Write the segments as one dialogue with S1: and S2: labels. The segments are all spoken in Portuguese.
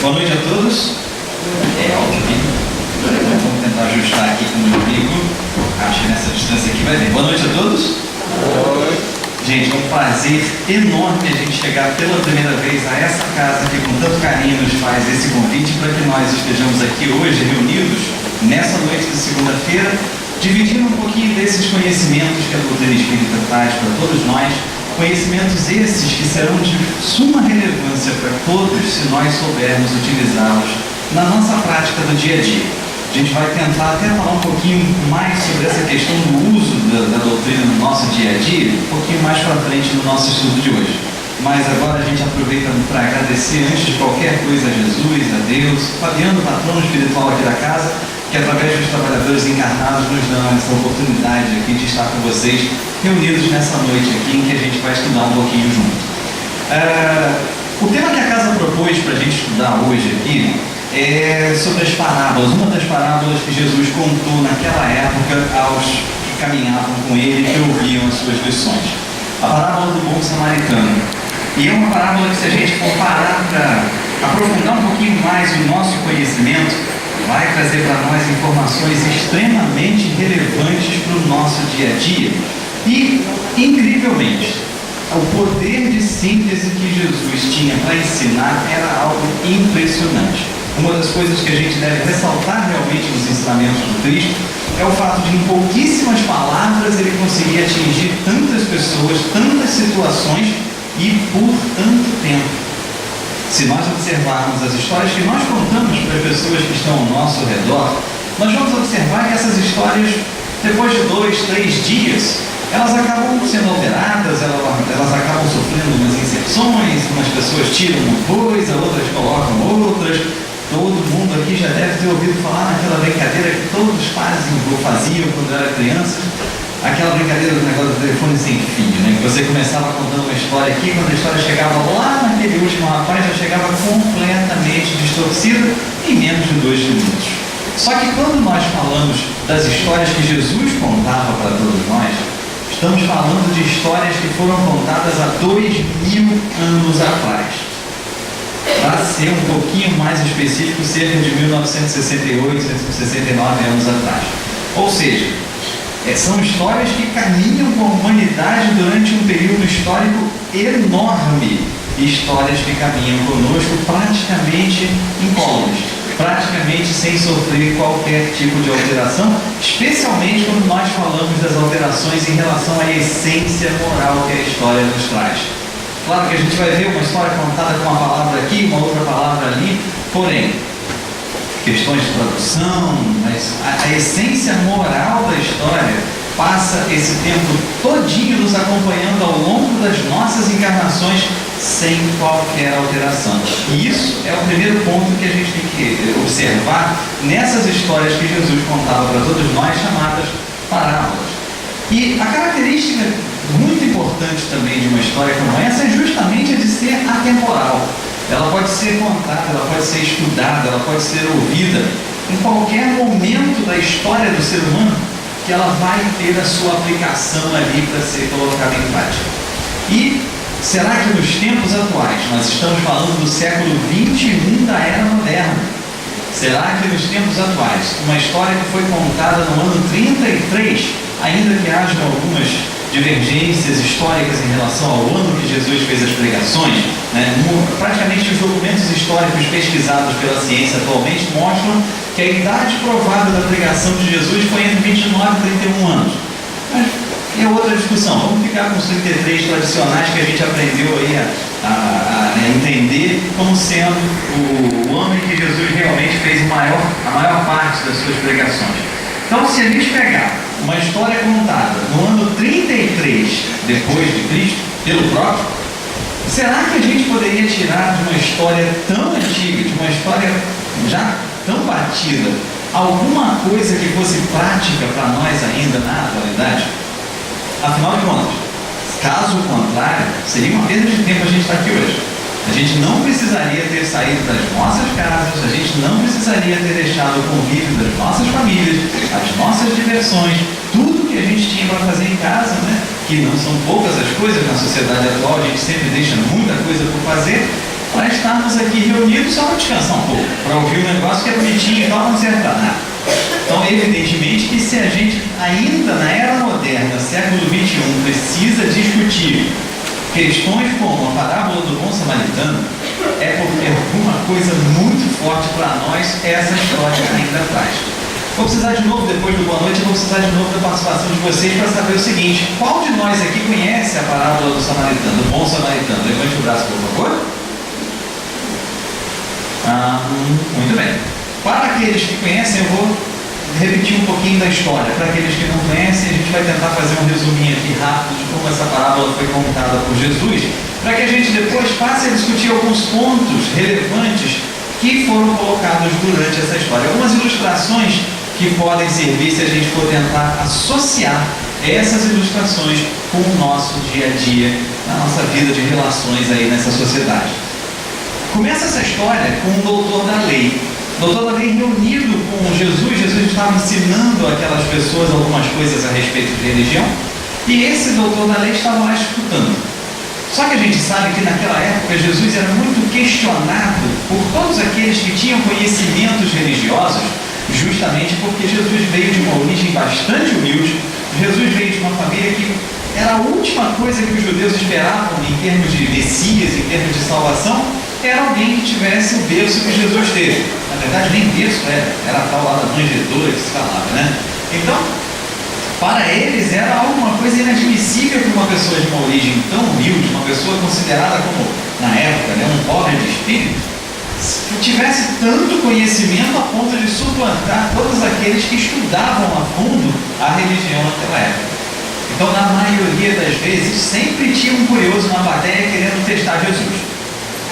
S1: Boa noite a todos. Vamos tentar ajustar aqui com o meu amigo. Acho que nessa distância aqui vai bem. Boa noite a todos. Gente, é um prazer enorme a gente chegar pela primeira vez a essa casa que com tanto carinho nos faz esse convite para que nós estejamos aqui hoje reunidos, nessa noite de segunda-feira, dividindo um pouquinho desses conhecimentos que a doutrina espírita traz para todos nós, conhecimentos esses que serão de suma relevância para todos se nós soubermos utilizá-los na nossa prática do dia a dia. A gente vai tentar até falar um pouquinho mais sobre essa questão do uso da doutrina no nosso dia a dia, um pouquinho mais para frente no nosso estudo de hoje. Mas agora a gente aproveita para agradecer, antes de qualquer coisa, a Jesus, a Deus, Fabiano, patrono espiritual aqui da casa, que através dos trabalhadores encarnados nos dão essa oportunidade aqui de estar com vocês, reunidos nessa noite aqui, em que a gente vai estudar um pouquinho junto. O tema que a casa propôs para a gente estudar hoje aqui é sobre as parábolas, uma das parábolas que Jesus contou naquela época aos que caminhavam com ele e que ouviam as suas lições. A parábola do bom samaritano. E é uma parábola que, se a gente for parar para aprofundar um pouquinho mais o nosso conhecimento, vai trazer para nós informações extremamente relevantes para o nosso dia a dia. E, incrivelmente, o poder de síntese que Jesus tinha para ensinar era algo impressionante. Uma das coisas que a gente deve ressaltar realmente nos ensinamentos do Cristo é o fato de, em pouquíssimas palavras, ele conseguia atingir tantas pessoas, tantas situações e por tanto tempo. Se nós observarmos as histórias que nós contamos para as pessoas que estão ao nosso redor, nós vamos observar que essas histórias, depois de 2, 3 dias, elas acabam sendo alteradas, elas acabam sofrendo umas inserções, umas pessoas tiram uma coisa, outras colocam outras. Todo mundo aqui já deve ter ouvido falar naquela brincadeira que todos fazem ou faziam quando era criança, aquela brincadeira do negócio do telefone sem fio, né? Que você começava contando uma história aqui, quando a história chegava lá naquele último rapaz, já chegava completamente distorcida em menos de 2 minutos. Só que quando nós falamos das histórias que Jesus contava para todos nós, estamos falando de histórias que foram contadas há 2000 anos atrás. Para ser um pouquinho mais específico, cerca de 1968, 1969 anos atrás. Ou seja, são histórias que caminham com a humanidade durante um período histórico enorme. Histórias que caminham conosco praticamente incólumes, praticamente sem sofrer qualquer tipo de alteração, especialmente quando nós falamos das alterações em relação à essência moral que a história nos traz. Claro que a gente vai ver uma história contada com uma palavra aqui, uma outra palavra ali, porém, questões de tradução, mas a essência moral da história passa esse tempo todinho nos acompanhando ao longo das nossas encarnações sem qualquer alteração. E isso é o primeiro ponto que a gente tem que observar nessas histórias que Jesus contava para todos nós, chamadas parábolas. E a característica muito importante também de uma história como essa é justamente a de ser atemporal. Ela pode ser contada, ela pode ser estudada, ela pode ser ouvida em qualquer momento da história do ser humano, que ela vai ter a sua aplicação ali para ser colocada em prática. E será que nos tempos atuais, nós estamos falando do século XXI da era moderna, será que nos tempos atuais, uma história que foi contada no ano 33, ainda que hajam algumas divergências históricas em relação ao ano que Jesus fez as pregações, né? Praticamente os documentos históricos pesquisados pela ciência atualmente mostram que a idade provável da pregação de Jesus foi entre 29 e 31 anos. Mas é outra discussão. Vamos ficar com os 33 tradicionais que a gente aprendeu aí a entender como sendo o ano em que Jesus realmente fez a maior parte das suas pregações. Então, se a gente pegar uma história contada no ano 33 depois de Cristo, pelo próprio, será que a gente poderia tirar de uma história tão antiga, de uma história já tão batida, alguma coisa que fosse prática para nós ainda na atualidade? Afinal de contas, caso contrário, seria uma perda de tempo a gente estar aqui hoje. A gente não precisaria ter saído das nossas casas, a gente não precisaria ter deixado o convívio das nossas famílias, as nossas diversões, tudo que a gente tinha para fazer em casa, né? Que não são poucas as coisas na sociedade atual, a gente sempre deixa muita coisa por fazer. para estarmos aqui reunidos só para descansar um pouco, para ouvir um negócio que é bonitinho e tal, não serve para nada. Então, evidentemente que se a gente, ainda na era moderna, século XXI, precisa discutir questões como a parábola do bom samaritano, é porque alguma coisa muito forte para nós essa história ainda traz. Vou precisar de novo, depois do boa noite, vou precisar de novo da participação de vocês para saber o seguinte: qual de nós aqui conhece a parábola do samaritano, do bom samaritano? Levante o braço, por favor. Muito bem. Para aqueles que conhecem, eu vou repetir um pouquinho da história. Para aqueles que não conhecem, a gente vai tentar fazer um resuminho aqui rápido de como essa parábola foi contada por Jesus, para que a gente depois passe a discutir alguns pontos relevantes que foram colocados durante essa história. Algumas ilustrações que podem servir se a gente for tentar associar essas ilustrações com o nosso dia a dia, na nossa vida de relações aí nessa sociedade. Começa essa história com um doutor da lei. O doutor da lei reunido com Jesus. Jesus estava ensinando aquelas pessoas algumas coisas a respeito de religião, e esse doutor da lei estava lá escutando. Só que a gente sabe que naquela época Jesus era muito questionado por todos aqueles que tinham conhecimentos religiosos, justamente porque Jesus veio de uma origem bastante humilde. Jesus veio de uma família que era a última coisa que os judeus esperavam em termos de Messias, em termos de salvação, era alguém que tivesse o berço que Jesus teve. Na verdade, nem berço era a tal lá da manjedoura que se falava, né? Então, para eles era alguma coisa inadmissível que uma pessoa de uma origem tão humilde, uma pessoa considerada como, na época, um pobre de espírito, tivesse tanto conhecimento a ponto de suplantar todos aqueles que estudavam a fundo a religião naquela época. Então, na maioria das vezes, sempre tinha um curioso na plateia querendo testar Jesus.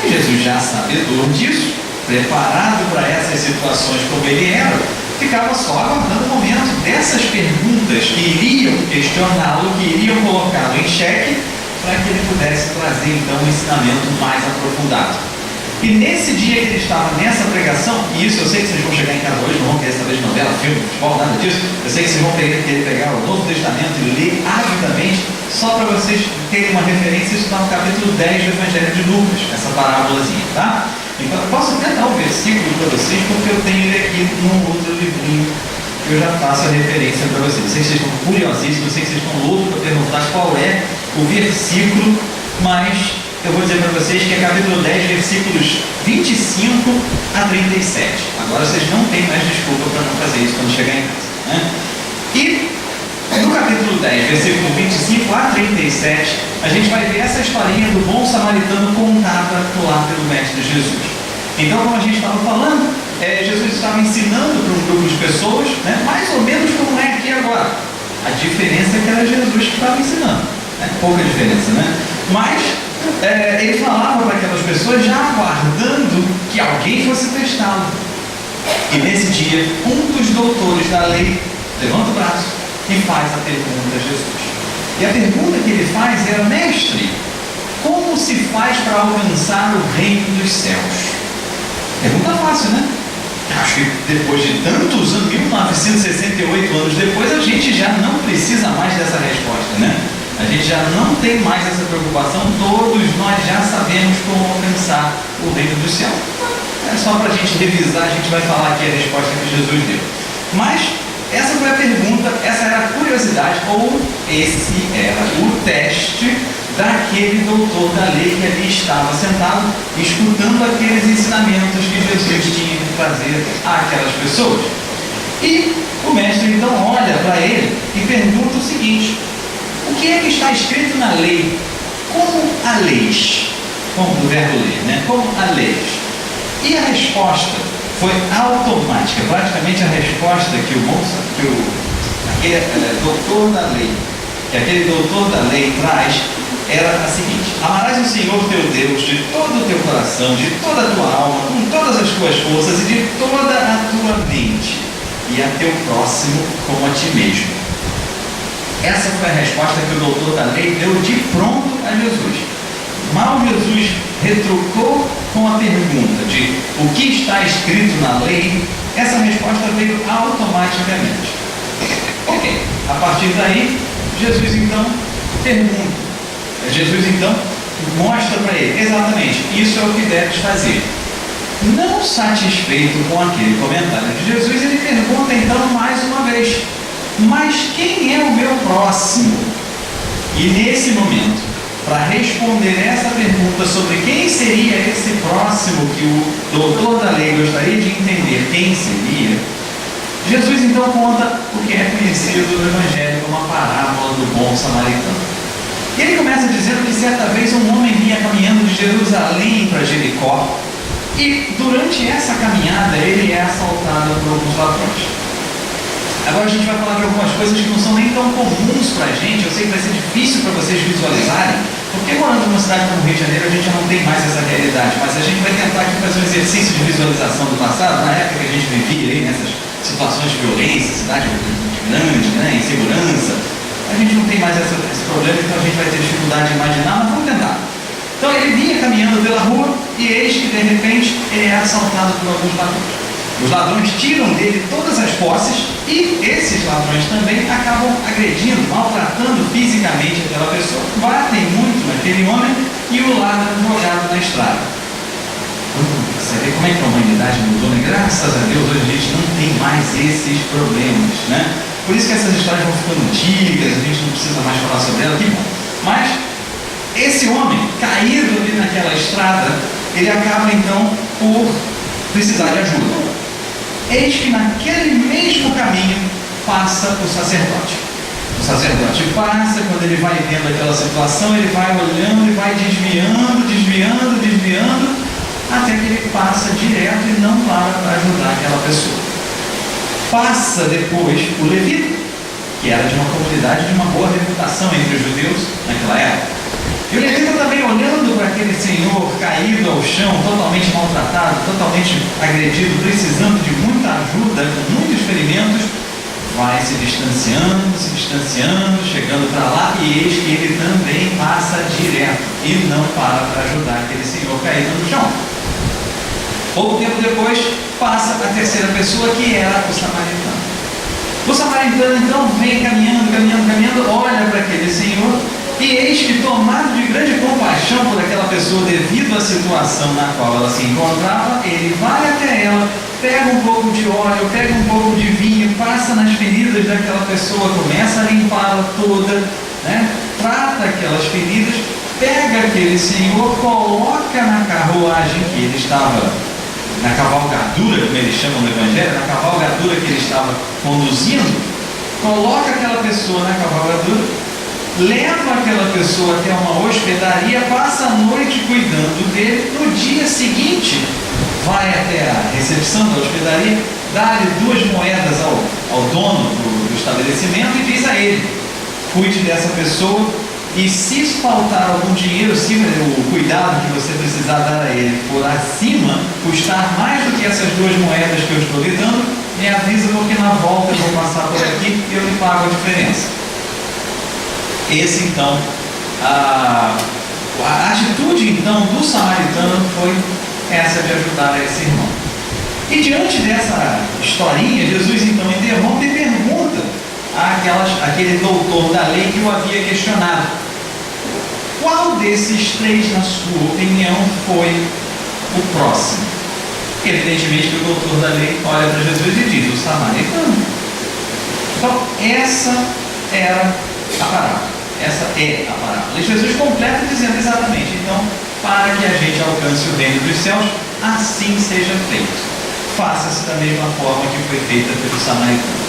S1: E Jesus, já sabedor disso, preparado para essas situações como ele era, ficava só aguardando o momento dessas perguntas que iriam questioná-lo, que iriam colocá-lo em xeque, para que ele pudesse trazer então um ensinamento mais aprofundado. E nesse dia que ele estava nessa pregação, e isso eu sei que vocês vão chegar em casa hoje, não vão querer saber de novela, filme, futebol, nada disso, eu sei que vocês vão querer pegar o Novo Testamento e ler avidamente, só para vocês terem uma referência. Isso está no capítulo 10 do Evangelho de Lucas, essa parábolazinha, tá? Então eu posso até dar um versículo para vocês, porque eu tenho ele aqui num outro livrinho, que eu já faço a referência para vocês. Não sei se vocês estão curiosíssimos, não sei se vocês estão loucos para perguntar qual é o versículo, mas eu vou dizer para vocês que é capítulo 10, versículos 25 a 37. Agora vocês não têm mais desculpa para não fazer isso quando chegar em casa, né? E no capítulo 10, versículo 25 a 37, a gente vai ver essa historinha do bom samaritano contada lá pelo Mestre Jesus. Então, como a gente estava falando, Jesus estava ensinando para um grupo de pessoas, né, mais ou menos como é aqui agora. A diferença é que era Jesus que estava ensinando, né? Pouca diferença, né? Mas ele falava para aquelas pessoas já aguardando que alguém fosse testá-lo. E nesse dia, um dos doutores da lei levanta o braço e faz a pergunta a Jesus. E a pergunta que ele faz era: mestre, como se faz para alcançar o reino dos céus? Pergunta fácil, né? Acho que depois de tantos anos, 1968 anos depois, a gente já não precisa mais dessa resposta, né? A gente já não tem mais essa preocupação, todos nós já sabemos como alcançar o reino dos céus. É só para a gente revisar, a gente vai falar aqui a resposta que Jesus deu. Mas essa foi a pergunta, essa era a curiosidade, ou esse era o teste daquele doutor da lei que ali estava sentado, escutando aqueles ensinamentos que Jesus tinha de fazer àquelas pessoas. E o mestre então olha para ele e pergunta o seguinte: o que é que está escrito na lei? Como a leis? Como do verbo ler, né? Como a leis? E a resposta foi automática. Praticamente a resposta que aquele doutor da lei traz era a seguinte: amarás o Senhor teu Deus de todo o teu coração, de toda a tua alma, com todas as tuas forças e de toda a tua mente, e a teu próximo como a ti mesmo. Essa foi a resposta que o doutor da lei deu de pronto a Jesus. Mal Jesus retrucou com a pergunta de o que está escrito na lei, essa resposta veio automaticamente. Ok, a partir daí, Jesus então mostra para ele, exatamente, isso é o que deves fazer. Não satisfeito com aquele comentário de Jesus, ele pergunta então mais uma vez: mas quem é o meu próximo? E nesse momento, para responder essa pergunta sobre quem seria esse próximo que o doutor da lei gostaria de entender quem seria, Jesus então conta o que é conhecido no Evangelho como a parábola do bom samaritano. E ele começa dizendo que certa vez um homem vinha caminhando de Jerusalém para Jericó, e durante essa caminhada ele é assaltado por alguns ladrões. Agora a gente vai falar de algumas coisas que não são nem tão comuns para a gente. Eu sei que vai ser difícil para vocês visualizarem, porque morando numa cidade como o Rio de Janeiro a gente já não tem mais essa realidade, mas a gente vai tentar aqui fazer um exercício de visualização do passado, na época que a gente vivia aí nessas situações de violência, cidade grande, né, insegurança. A gente não tem mais esse problema, então a gente vai ter dificuldade de imaginar, mas vamos tentar. Então ele vinha caminhando pela rua e eis que de repente ele é assaltado por alguns ladrões. Os ladrões tiram dele todas as posses e esses ladrões também acabam agredindo, maltratando fisicamente aquela pessoa, batem muito naquele homem e o largam jogado na estrada. Você vê como é que a humanidade mudou, né? Graças a Deus hoje a gente não tem mais esses problemas, né? Por isso que essas histórias vão ficando antigas, a gente não precisa mais falar sobre elas, que bom. Mas esse homem, caído ali naquela estrada, ele acaba então por precisar de ajuda. Eis que naquele mesmo caminho passa o sacerdote. O sacerdote passa, quando ele vai vendo aquela situação, ele vai olhando e vai desviando, até que ele passa direto e não para ajudar aquela pessoa. Passa depois o levita, que era de uma comunidade de uma boa reputação entre os judeus naquela época. E o levita também olhando para aquele senhor caído ao chão, totalmente maltratado, totalmente agredido, precisando de muita ajuda, com muitos ferimentos, vai se distanciando, chegando para lá, e eis que ele também passa direto e não para ajudar aquele senhor caído no chão. Pouco tempo depois, passa a terceira pessoa, que era o samaritano. O samaritano então vem caminhando, olha para aquele senhor, e eis que, tomado de grande compaixão por aquela pessoa devido à situação na qual ela se encontrava, ele vai até ela, pega um pouco de óleo, pega um pouco de vinho, passa nas feridas daquela pessoa, começa a limpá-la toda, né? Trata aquelas feridas, pega aquele senhor, coloca na carruagem que ele estava, na cavalgadura, como eles chamam no Evangelho, na cavalgadura que ele estava conduzindo, coloca aquela pessoa na cavalgadura, leva aquela pessoa até uma hospedaria, passa a noite cuidando dele, no dia seguinte vai até a recepção da hospedaria, dá-lhe 2 moedas ao dono do estabelecimento e diz a ele: cuide dessa pessoa, e se faltar algum dinheiro, se o cuidado que você precisar dar a ele for acima, custar mais do que essas 2 moedas que eu estou lhe dando, me avisa, porque na volta eu vou passar por aqui e eu lhe pago a diferença. Esse então, a atitude então do samaritano foi essa de ajudar esse irmão. E diante dessa historinha, Jesus então interrompe e pergunta àquele doutor da lei que o havia questionado: qual desses 3, na sua opinião, foi o próximo? Evidentemente que o doutor da lei olha para Jesus e diz: o samaritano. Então essa era a parábola. Essa é a parábola. E Jesus completa dizendo exatamente: então, para que a gente alcance o reino dos céus, assim seja feito. Faça-se da mesma forma que foi feita pelo samaritano.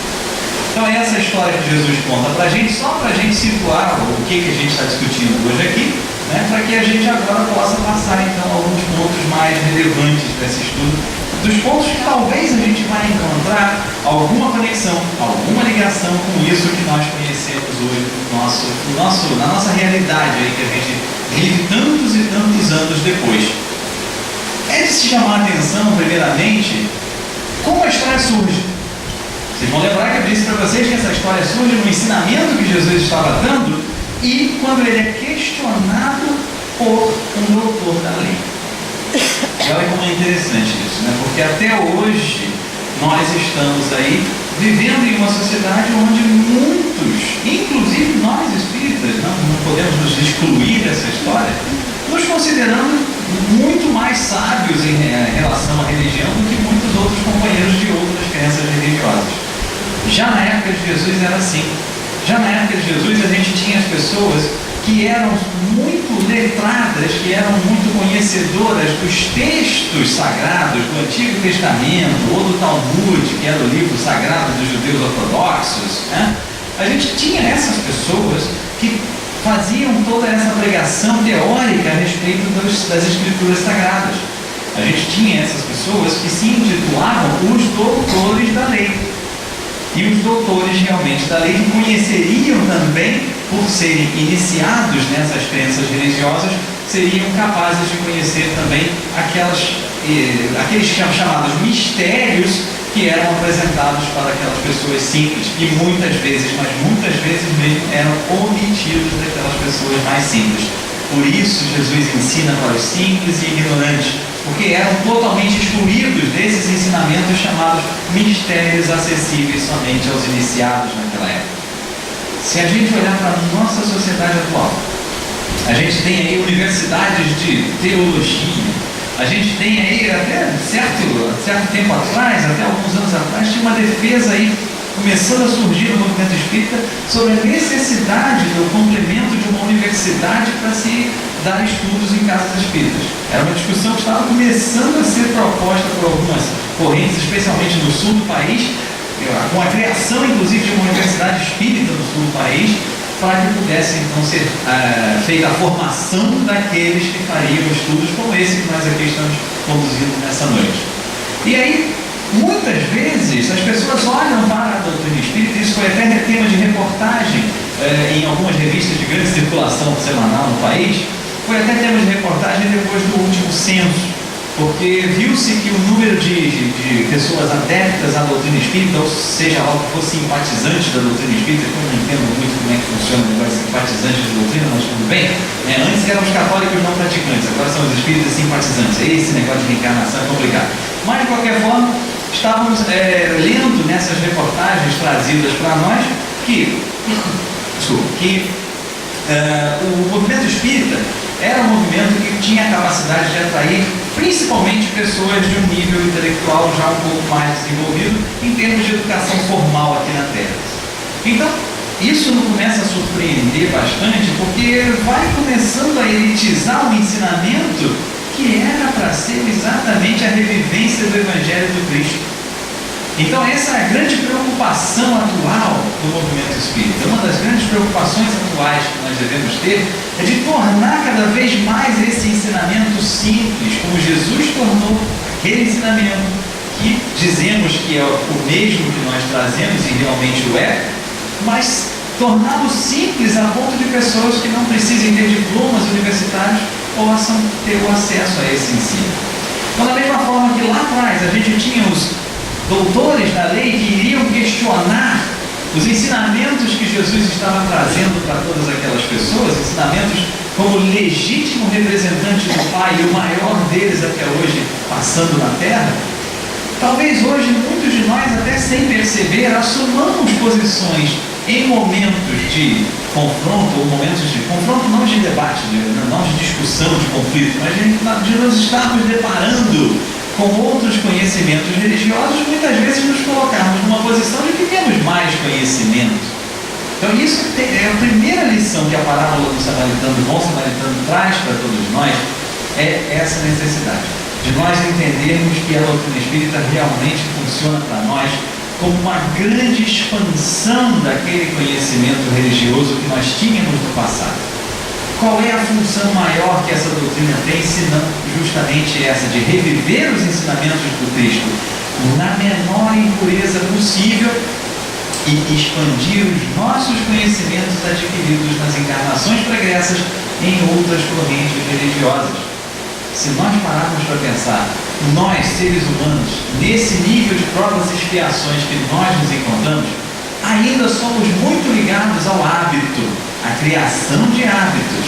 S1: Então essa história que Jesus conta para a gente, só para a gente situar o que a gente está discutindo hoje aqui, né, para que a gente agora possa passar então alguns pontos mais relevantes desse estudo, dos pontos que talvez a gente vai encontrar alguma conexão, alguma ligação com isso que nós conhecemos hoje na nossa realidade aí, que a gente vive tantos e tantos anos depois. É de se chamar a atenção, primeiramente, como a história surge. Vocês vão lembrar que eu disse para vocês que essa história surge no ensinamento que Jesus estava dando e quando ele é questionado por um doutor da lei. E olha como é interessante isso, né? Porque até hoje nós estamos aí vivendo em uma sociedade onde muitos, inclusive nós espíritas, não podemos nos excluir dessa história, considerando muito mais sábios em relação à religião do que muitos outros companheiros de outras crenças religiosas. Já na época de Jesus era assim. Já na época de Jesus a gente tinha as pessoas que eram muito letradas, que eram muito conhecedoras dos textos sagrados do Antigo Testamento ou do Talmud, que era o livro sagrado dos judeus ortodoxos, né? A gente tinha essas pessoas que faziam toda essa pregação teórica a respeito das escrituras sagradas. A gente tinha essas pessoas que se intitulavam os doutores da lei. E os doutores realmente da lei que conheceriam também, por serem iniciados nessas crenças religiosas, seriam capazes de conhecer também aqueles chamados mistérios que eram apresentados para aquelas pessoas simples e muitas vezes, mas muitas vezes mesmo, eram omitidos daquelas pessoas mais simples. Por isso Jesus ensina para os simples e ignorantes, porque eram totalmente excluídos desses ensinamentos chamados mistérios acessíveis somente aos iniciados naquela época. Se a gente olhar para a nossa sociedade atual, a gente tem aí universidades de teologia, a gente tem aí até certo tempo atrás, até alguns anos atrás, tinha uma defesa aí começando a surgir no movimento espírita sobre a necessidade do complemento de uma universidade para se dar estudos em casas espíritas. Era uma discussão que estava começando a ser proposta por algumas correntes, especialmente no sul do país, com a criação inclusive de uma universidade espírita no sul do país, para que pudesse então ser feita a formação daqueles que fariam estudos como esse que nós aqui estamos conduzindo nessa noite. E aí, muitas vezes, as pessoas olham para a doutrina espírita, isso foi até tema de reportagem em algumas revistas de grande circulação semanal no país, foi até tema de reportagem depois do último censo, porque viu-se que o número de pessoas adeptas à doutrina espírita, ou seja, algo que fosse simpatizante da doutrina espírita, que eu não entendo muito como é que funciona o negócio de simpatizante da doutrina, mas tudo bem, antes eram os católicos não praticantes, agora são os espíritas simpatizantes. Esse negócio de reencarnação é complicado. Mas, de qualquer forma, estávamos lendo nessas reportagens trazidas para nós que o movimento espírita era um movimento que tinha a capacidade de atrair principalmente pessoas de um nível intelectual já um pouco mais desenvolvido em termos de educação formal aqui na Terra. Então, isso nos começa a surpreender bastante, porque vai começando a elitizar um ensinamento que era para ser exatamente a revivência do Evangelho do Cristo. Então essa é a grande preocupação atual do movimento espírita. Uma das grandes preocupações atuais que nós devemos ter é de tornar cada vez mais esse ensinamento simples, como Jesus tornou aquele ensinamento que dizemos que é o mesmo que nós trazemos e realmente o é, mas torná-lo simples a ponto de pessoas que não precisem ter diplomas universitários possam ter o acesso a esse ensino. Então, da mesma forma que lá atrás a gente tinha os doutores da lei que iriam questionar os ensinamentos que Jesus estava trazendo para todas aquelas pessoas, ensinamentos como legítimo representante do Pai, e o maior deles até hoje passando na Terra. Talvez hoje muitos de nós, até sem perceber, assumamos posições em momentos de confronto, ou momentos de confronto não de debate, não de discussão, de conflito, mas de nos estarmos deparando com outros conhecimentos religiosos, muitas vezes nos colocarmos numa posição de que temos mais conhecimento. Então isso é a primeira lição que a parábola do bom samaritano traz para todos nós, é essa necessidade de nós entendermos que a doutrina espírita realmente funciona para nós como uma grande expansão daquele conhecimento religioso que nós tínhamos no passado. Qual é a função maior que essa doutrina tem, se não justamente essa de reviver os ensinamentos do Cristo na menor impureza possível e expandir os nossos conhecimentos adquiridos nas encarnações pregressas em outras correntes religiosas? Se nós pararmos para pensar, nós, seres humanos, nesse nível de provas e expiações que nós nos encontramos, ainda somos muito ligados ao hábito, à criação de hábitos.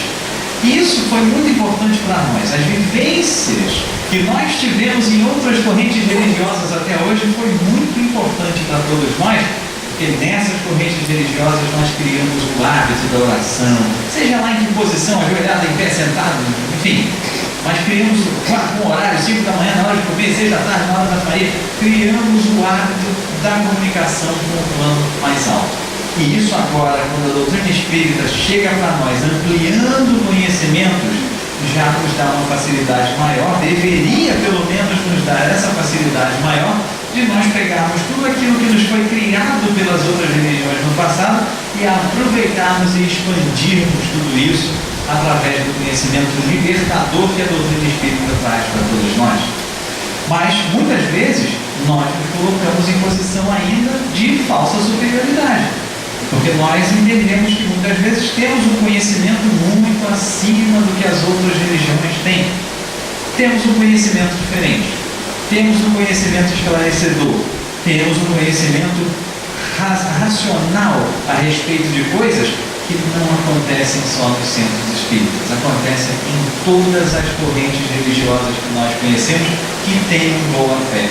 S1: E isso foi muito importante para nós. As vivências que nós tivemos em outras correntes religiosas até hoje foi muito importante para todos nós, Porque nessas correntes religiosas nós criamos o hábito da oração, seja lá em que posição, ajoelhado, em pé, sentado, enfim. Mas criamos um horário, 5 da manhã, na hora de comer, 6 da tarde, na hora da Maria. Criamos o hábito da comunicação com um plano mais alto. E isso agora, quando a doutrina espírita chega para nós, ampliando conhecimentos, já nos dá uma facilidade maior, deveria pelo menos nos dar essa facilidade maior, de nós pegarmos tudo aquilo que nos foi criado pelas outras religiões no passado e aproveitarmos e expandirmos tudo isso através do conhecimento libertador que a doutrina espírita traz para todos nós. Mas, muitas vezes, nós nos colocamos em posição ainda de falsa superioridade, porque nós entendemos que muitas vezes temos um conhecimento muito acima do que as outras religiões têm. Temos um conhecimento diferente, temos um conhecimento esclarecedor, temos um conhecimento racional a respeito de coisas que não acontecem só nos centros espíritas, acontecem em todas as correntes religiosas que nós conhecemos que têm boa fé.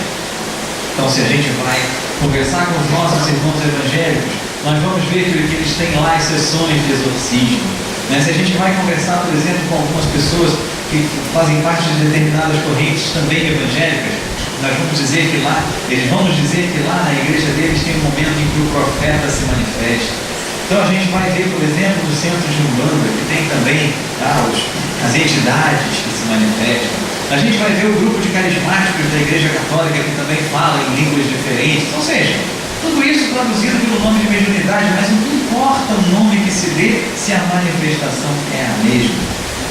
S1: Então, se a gente vai conversar com os nossos irmãos evangélicos, nós vamos ver que eles têm lá as sessões de exorcismo. Se a gente vai conversar, por exemplo, com algumas pessoas que fazem parte de determinadas correntes também evangélicas, nós vamos dizer que lá, eles vão nos dizer que lá na igreja deles tem um momento em que o profeta se manifesta. Então a gente vai ver, por exemplo, no centro de Umbanda, que tem também as entidades que se manifestam. A gente vai ver o grupo de carismáticos da Igreja Católica que também fala em línguas diferentes. Ou seja, tudo isso traduzido pelo nome de mediunidade, mas não importa o nome que se dê se a manifestação é a mesma.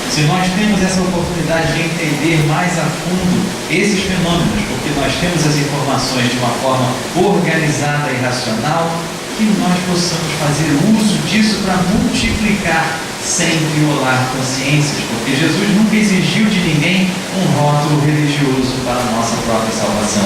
S1: Se nós temos essa oportunidade de entender mais a fundo esses fenômenos, porque nós temos as informações de uma forma organizada e racional, que nós possamos fazer uso disso para multiplicar sem violar consciências, porque Jesus nunca exigiu de ninguém um rótulo religioso para a nossa própria salvação.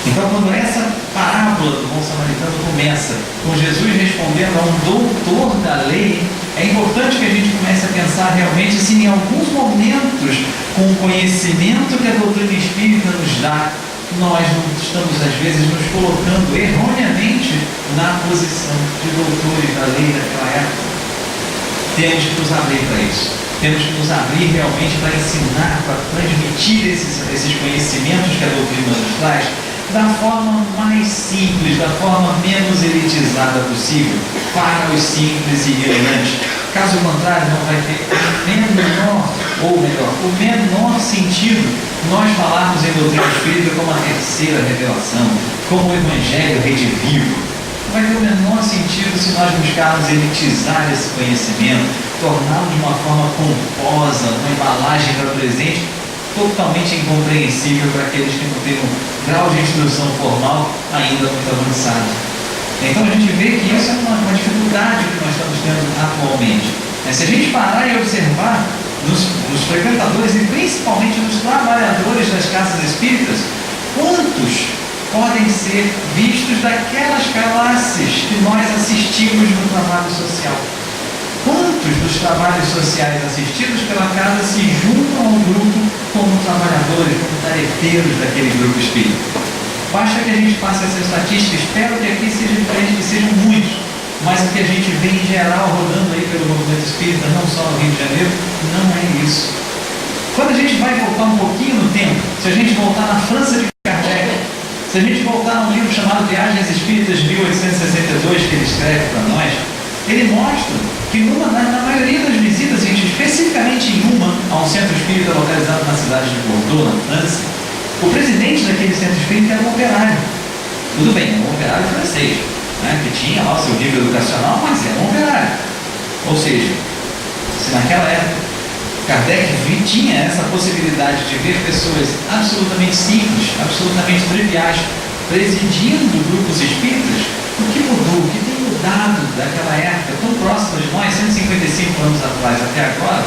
S1: Então, quando essa parábola do bom samaritano começa com Jesus respondendo a um doutor da lei, é importante que a gente comece a pensar realmente se em alguns momentos, com o conhecimento que a doutrina espírita nos dá, nós não estamos às vezes nos colocando erroneamente na posição de doutores da lei daquela época. Temos que nos abrir para isso. Temos que nos abrir realmente para ensinar, para transmitir esses conhecimentos que a doutrina nos traz da forma mais simples, da forma menos elitizada possível, para os simples e ignorantes. Caso contrário, não vai ter o menor sentido nós falarmos em doutrina espírita como a terceira revelação, como o evangelho redivivo. Não vai ter o menor sentido se nós buscarmos elitizar esse conhecimento, torná-lo de uma forma pomposa, uma embalagem para o presente, totalmente incompreensível para aqueles que não têm um grau de instrução formal ainda muito avançado. Então a gente vê que isso é uma dificuldade que nós estamos tendo atualmente. Se a gente parar e observar nos frequentadores e principalmente nos trabalhadores das casas espíritas, quantos podem ser vistos daquelas classes que nós assistimos no trabalho social? Quantos dos trabalhos sociais assistidos pela casa se juntam ao grupo como trabalhadores, como tarefeiros daquele grupo espírita? Basta que a gente faça essa estatística, espero que aqui seja diferente, que sejam muitos, mas o que a gente vê em geral rodando aí pelo movimento espírita, não só no Rio de Janeiro, não é isso. Quando a gente vai voltar um pouquinho no tempo, se a gente voltar na França de Kardec, se a gente voltar a um livro chamado Viagens Espíritas de 1862, que ele escreve para nós, ele mostra que na maioria das visitas, especificamente em a um centro espírita localizado na cidade de Bordeaux, na França, o presidente daquele centro espírita era um operário. Tudo bem, um operário francês, que tinha lá o seu nível educacional, mas era um operário. Ou seja, se naquela época Kardec tinha essa possibilidade de ver pessoas absolutamente simples, absolutamente triviais, presidindo grupos espíritas, o que mudou, o que tem mudado daquela época, tão próxima de nós, 155 anos atrás até agora,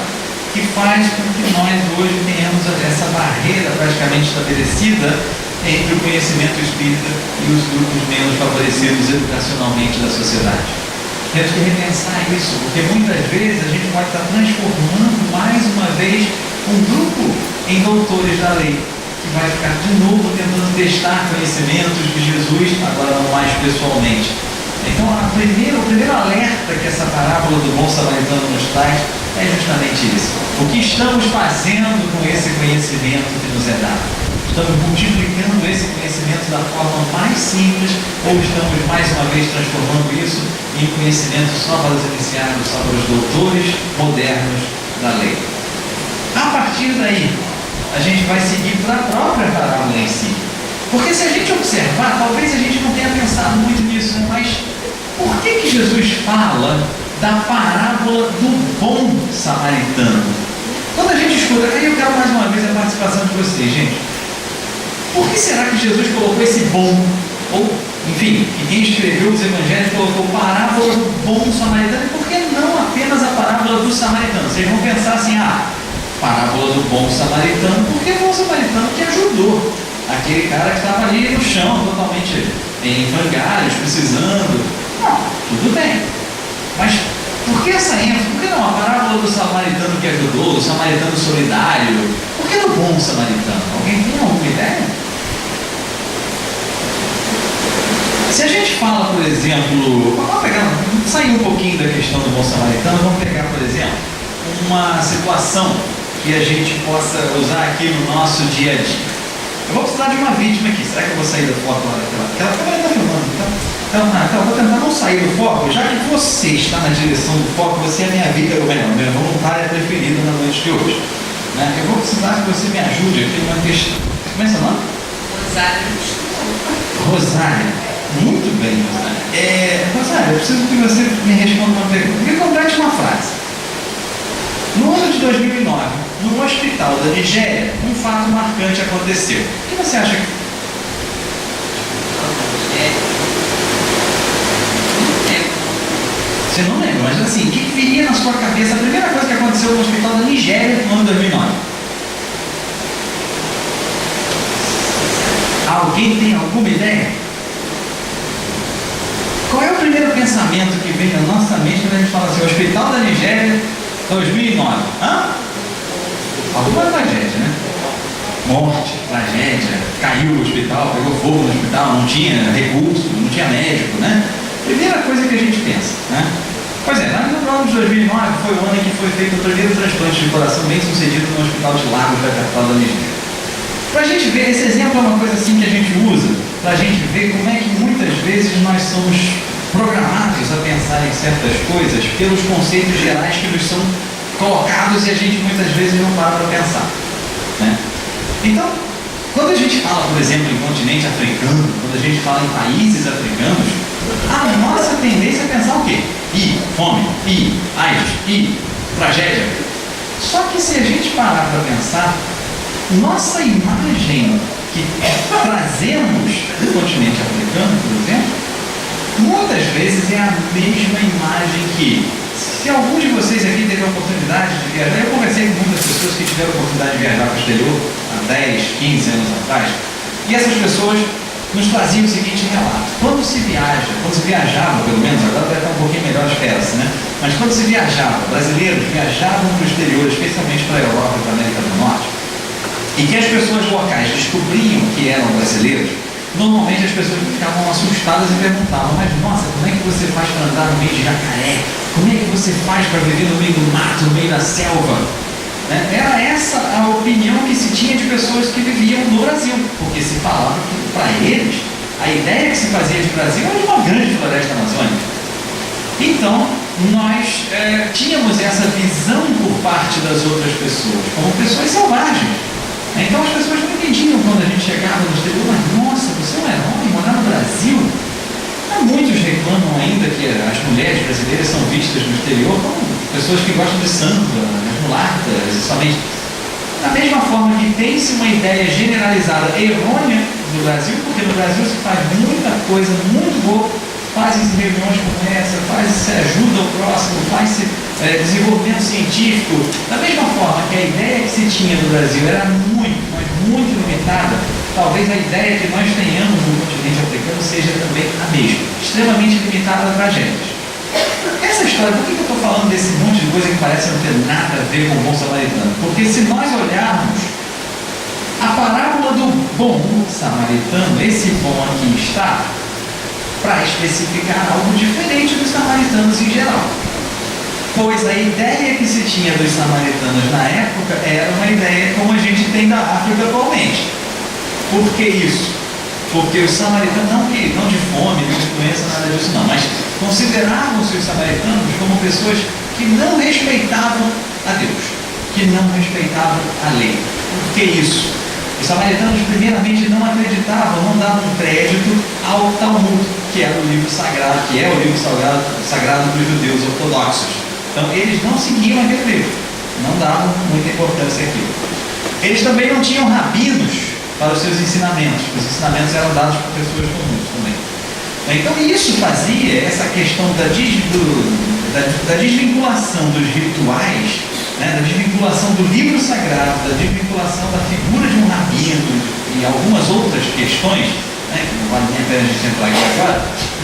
S1: que faz com que nós hoje tenhamos essa barreira praticamente estabelecida entre o conhecimento espírita e os grupos menos favorecidos educacionalmente da sociedade. Temos que repensar isso, porque muitas vezes a gente pode estar transformando mais uma vez um grupo em doutores da lei, que vai ficar de novo tentando testar conhecimentos de Jesus, agora não mais pessoalmente. Então, o primeiro alerta que essa parábola do bom samaritano nos traz é justamente isso. O que estamos fazendo com esse conhecimento que nos é dado? Estamos multiplicando esse conhecimento da forma mais simples ou estamos mais uma vez transformando isso em conhecimento só para os iniciados, só para os doutores modernos da lei? A partir daí, a gente vai seguir para a própria parábola em si. Porque se a gente observar, talvez a gente não tenha pensado muito nisso, mas por que Jesus fala da parábola do bom samaritano? Quando a gente escuta, aí eu quero mais uma vez a participação de vocês, gente. Por que será que Jesus colocou esse bom? Ou, enfim, quem escreveu os evangelhos colocou parábola do bom samaritano? E por que não apenas a parábola do samaritano? Vocês vão pensar assim, parábola do bom samaritano, porque é o bom samaritano que ajudou aquele cara que estava ali no chão, totalmente em frangalhos, precisando. Não, tudo bem. Mas por que essa ênfase? Por que não a parábola do samaritano que ajudou, do samaritano solidário? Por que do bom samaritano? Alguém tem alguma ideia? Se a gente fala, por exemplo, vamos sair um pouquinho da questão do bom samaritano, vamos pegar, por exemplo, uma situação que a gente possa usar aqui no nosso dia a dia. Eu vou precisar de uma vítima aqui. Será que eu vou sair do foco lá daquela câmera está filmando? Então, vou tentar não sair do foco. Já que você está na direção do foco, você é minha vida, minha voluntária preferida na noite de hoje. Né? Eu vou precisar que você me ajude aqui numa questão. Como é seu nome? Rosário. Muito bem, Rosário. Rosário, eu preciso que você me responda uma pergunta. Me complete uma frase. No ano de 2009, no hospital da Nigéria, um fato marcante aconteceu. O que você acha que... Você não lembra, mas assim, o que viria na sua cabeça? A primeira coisa que aconteceu no hospital da Nigéria no ano de 2009? Alguém tem alguma ideia? Qual é o primeiro pensamento que vem na nossa mente quando a gente fala assim, hospital da Nigéria, 2009? Alguma tragédia, né? Morte, tragédia, caiu o hospital, pegou fogo no hospital, não tinha recurso, não tinha médico, né? Primeira coisa que a gente pensa, né? Pois é, no ano de 2009 foi o ano em que foi feito o primeiro transplante de coração bem sucedido no hospital de Lagos da capital da Nigéria. Para a gente ver, esse exemplo é uma coisa assim que a gente usa, para a gente ver como é que muitas vezes nós somos programados a pensar em certas coisas pelos conceitos gerais que nos são colocados e a gente muitas vezes não para pensar, né? Então, quando a gente fala, por exemplo, em continente africano, quando a gente fala em países africanos, a nossa tendência é pensar o quê? Fome, AIDS, tragédia. Só que se a gente parar para pensar, nossa imagem que trazemos do continente africano, por exemplo, muitas vezes é a mesma imagem que, se algum de vocês aqui teve a oportunidade de viajar, eu conversei com muitas pessoas que tiveram a oportunidade de viajar para o exterior há 10, 15 anos atrás, e essas pessoas nos traziam o seguinte relato: quando se viajava, pelo menos, agora deve estar um pouquinho melhor, espera-se, né? Mas quando se viajava, brasileiros viajavam para o exterior, especialmente para a Europa e para a América do Norte, e que as pessoas locais descobriam que eram brasileiros, normalmente as pessoas ficavam assustadas e perguntavam: mas nossa, como é que você faz para andar no meio de jacaré? Como é que você faz para viver no meio do mato, no meio da selva? Era essa a opinião que se tinha de pessoas que viviam no Brasil, porque se falava que para eles a ideia que se fazia de Brasil era de uma grande floresta amazônica. Então nós tínhamos essa visão por parte das outras pessoas como pessoas selvagens. Então as pessoas não entendiam quando a gente chegava no exterior: mas nossa, você é um herói, morar no Brasil? Muitos reclamam ainda que as mulheres brasileiras são vistas no exterior como pessoas que gostam de samba, as mulatas, somente. Da mesma forma que tem-se uma ideia generalizada errônea do Brasil, porque no Brasil se faz muita coisa muito boa, fazem-se reuniões como essa, se ajuda o próximo, faz-se desenvolvimento científico. Da mesma forma que a ideia que se tinha do Brasil era muito, mas muito limitada, talvez a ideia que nós tenhamos no continente africano seja também a mesma, extremamente limitada a tragédias. Essa história, por que eu estou falando desse monte de coisa que parece não ter nada a ver com o bom samaritano? Porque se nós olharmos a parábola do bom samaritano, esse bom aqui está, para especificar algo diferente dos samaritanos em geral. Pois a ideia que se tinha dos samaritanos na época era uma ideia como a gente tem da África atualmente. Por que isso? Porque os samaritanos, não de fome, não de doença, nada disso não, mas consideravam-se os samaritanos como pessoas que não respeitavam a Deus, que não respeitavam a lei. Por que isso? Os samaritanos primeiramente não acreditavam, não davam crédito ao Talmud, que era o livro sagrado, que é o livro sagrado dos judeus ortodoxos. Então eles não seguiam aquele livro, não davam muita importância àquilo. Eles também não tinham rabinos para os seus ensinamentos. Os ensinamentos eram dados por pessoas comuns também. Então isso fazia essa questão da desvinculação dos rituais, né, da desvinculação do livro sagrado, da desvinculação da figura de um rabino e algumas outras questões, né, que não vale nem a pena a gente entrar aqui agora,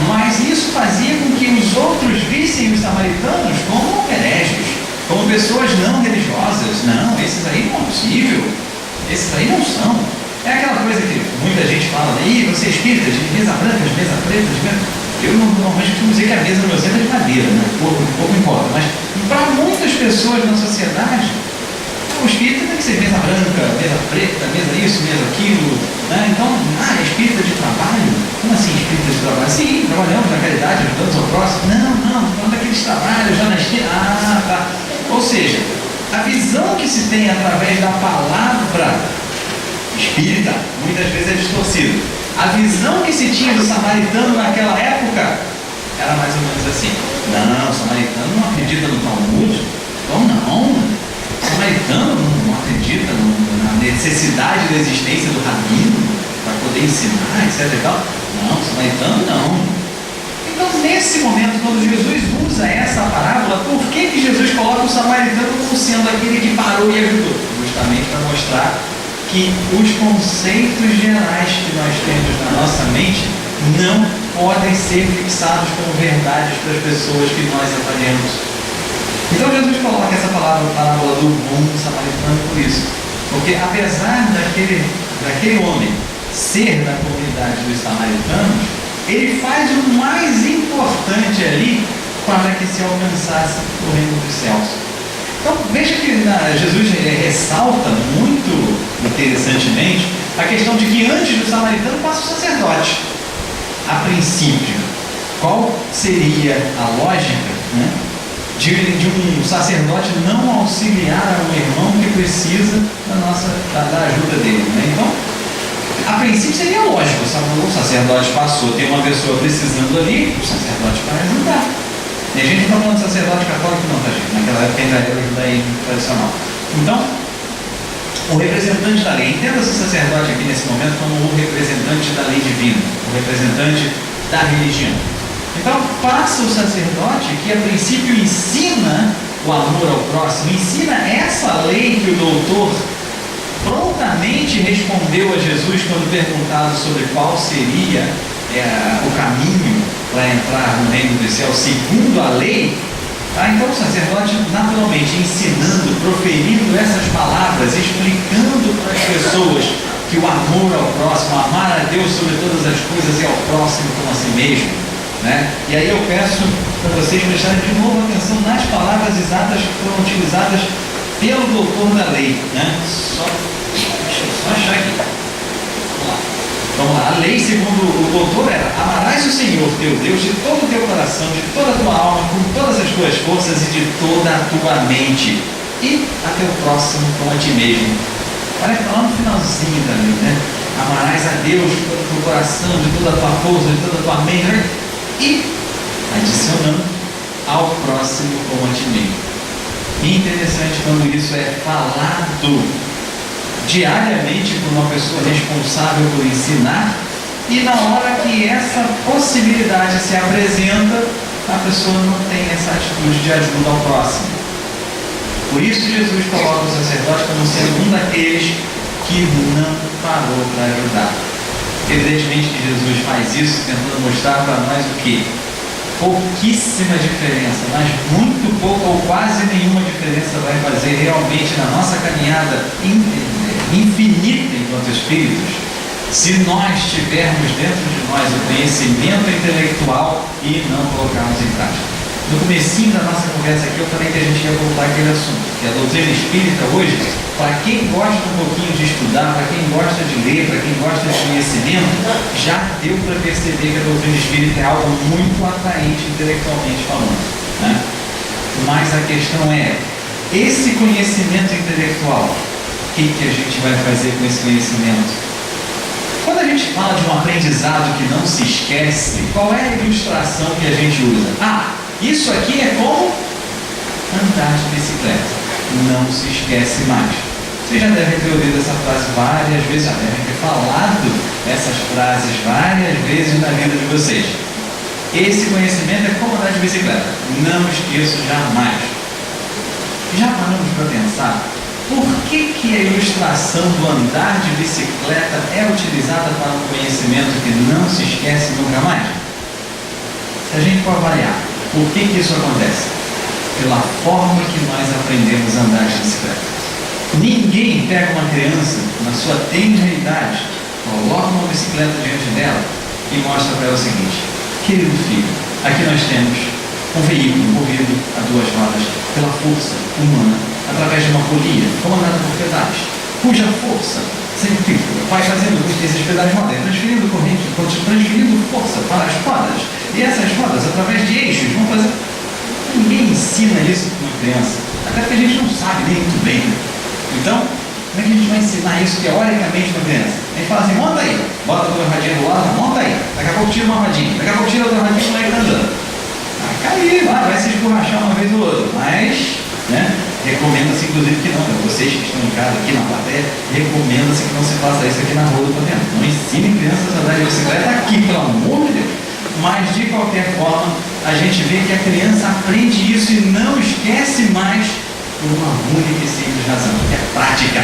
S1: mas isso fazia com que os outros vissem os samaritanos como hereges, como pessoas não religiosas. Não, esses aí não é possível, esses aí não são. É aquela coisa que muita gente fala, aí você é espírita, de mesa branca, de mesa preta, de mesa... Eu normalmente costumo dizer que a mesa no meu centro é de madeira, né? Pouco importa, mas para muitas pessoas na sociedade, o espírita tem que ser mesa branca, mesa preta, mesa isso, mesa aquilo, né? Então, é espírita de trabalho? Como assim espírita de trabalho? Sim, trabalhamos na caridade, ajudando ao próximo. Não, falando daqueles trabalhos já na esquina. Tá. Ou seja, a visão que se tem através da palavra espírita, muitas vezes é distorcida. A visão que se tinha do samaritano naquela época era mais ou menos assim: não, o samaritano não acredita no Talmud, então não. O samaritano não acredita na necessidade da existência do rabino para poder ensinar, etc e tal. Não, o samaritano não. Então, nesse momento, quando Jesus usa essa parábola, por que Jesus coloca o samaritano como sendo aquele que parou e ajudou? Justamente para mostrar que os conceitos gerais que nós temos na nossa mente não podem ser fixados como verdades para as pessoas que nós avaliamos. Então Jesus coloca essa parábola do bom samaritano por isso. Porque apesar daquele homem ser da comunidade dos samaritanos, ele faz o mais importante ali para que se alcançasse o reino dos céus. Então veja que Jesus ressalta muito interessantemente a questão de que antes do samaritano passa o sacerdote. A princípio, qual seria a lógica, né, de um sacerdote não auxiliar a um irmão que precisa da ajuda dele, né? Então, a princípio seria lógico, o sacerdote passou, tem uma pessoa precisando ali, o sacerdote vai ajudar. E a gente não está falando de sacerdote católico não, tá, gente? Naquela época ainda era o judaísmo tradicional. Então, o representante da lei, entenda-se o sacerdote aqui nesse momento como o representante da lei divina, o representante da religião. Então, passa o sacerdote que a princípio ensina o amor ao próximo, ensina essa lei que o doutor prontamente respondeu a Jesus quando perguntado sobre qual seria o caminho para entrar no reino dos céus segundo a lei. Então o sacerdote naturalmente ensinando, proferindo essas palavras, explicando para as pessoas que o amor ao próximo, amar a Deus sobre todas as coisas e ao próximo como a si mesmo, né? E aí eu peço para vocês prestarem de novo atenção nas palavras exatas que foram utilizadas pelo doutor da lei, né? Deixa eu só achar aqui. Vamos lá, a lei segundo o doutor era: amarás o Senhor teu Deus de todo o teu coração, de toda a tua alma, com todas as tuas forças e de toda a tua mente, e a teu próximo como a ti mesmo. Olha que lá no finalzinho da lei, né? Amarás a Deus de todo o teu coração, de toda a tua força, de toda a tua mente, né? E adicionando ao próximo como a ti mesmo. E interessante quando isso é falado diariamente por uma pessoa responsável por ensinar, e na hora que essa possibilidade se apresenta, a pessoa não tem essa atitude de ajuda ao próximo. Por isso Jesus coloca o sacerdote como sendo um daqueles que não parou para ajudar. Evidentemente que Jesus faz isso tentando mostrar para nós o quê? Pouquíssima diferença, mas muito pouca ou quase nenhuma diferença vai fazer realmente na nossa caminhada infinita enquanto espíritos, se nós tivermos dentro de nós o conhecimento intelectual e não colocarmos em prática. No comecinho da nossa conversa aqui eu falei que a gente ia voltar àquele assunto, que a doutrina espírita hoje, para quem gosta um pouquinho de estudar, para quem gosta de ler, para quem gosta de conhecimento, já deu para perceber que a doutrina espírita é algo muito atraente intelectualmente falando, né? Mas a questão é, esse conhecimento intelectual, o que a gente vai fazer com esse conhecimento? Quando a gente fala de um aprendizado que não se esquece, qual é a ilustração que a gente usa? Isso aqui é como andar de bicicleta. Não se esquece mais. Vocês já devem ter ouvido essa frase várias vezes, já devem ter falado essas frases várias vezes na vida de vocês. Esse conhecimento é como andar de bicicleta. Não esqueço jamais. Já paramos para pensar por que a ilustração do andar de bicicleta é utilizada para um conhecimento que não se esquece nunca mais? Se a gente for avaliar por que isso acontece? Pela forma que nós aprendemos a andar de bicicleta. Ninguém pega uma criança na sua tenra idade, coloca uma bicicleta diante dela e mostra para ela o seguinte: querido filho, aqui nós temos um veículo movido a duas rodas pela força humana, através de uma polia comandada por pedais, cuja força centrífuga vai fazendo com que esses pedais rodem, transferindo corrente, transferindo força para as rodas, e essas rodas, através de eixos, vão fazer. Ninguém ensina isso para uma criança, até porque a gente não sabe nem muito bem. Então, como é que a gente vai ensinar isso teoricamente para a criança? A gente fala assim: monta aí, bota a tua rodinha do lado, monta aí, daqui a pouco tira uma rodinha, daqui a pouco tira outra rodinha e vai andando. Vai cair, vai se esborrachar uma vez ou outra, mas, né, recomenda-se inclusive que não, vocês que estão em casa aqui na plateia, recomenda-se que não se faça isso aqui na rua do dentro. Não ensinem crianças a andar de bicicleta aqui, pelo amor de Deus. Mas de qualquer forma, a gente vê que a criança aprende isso e não esquece mais por uma única e simples razão, que é prática.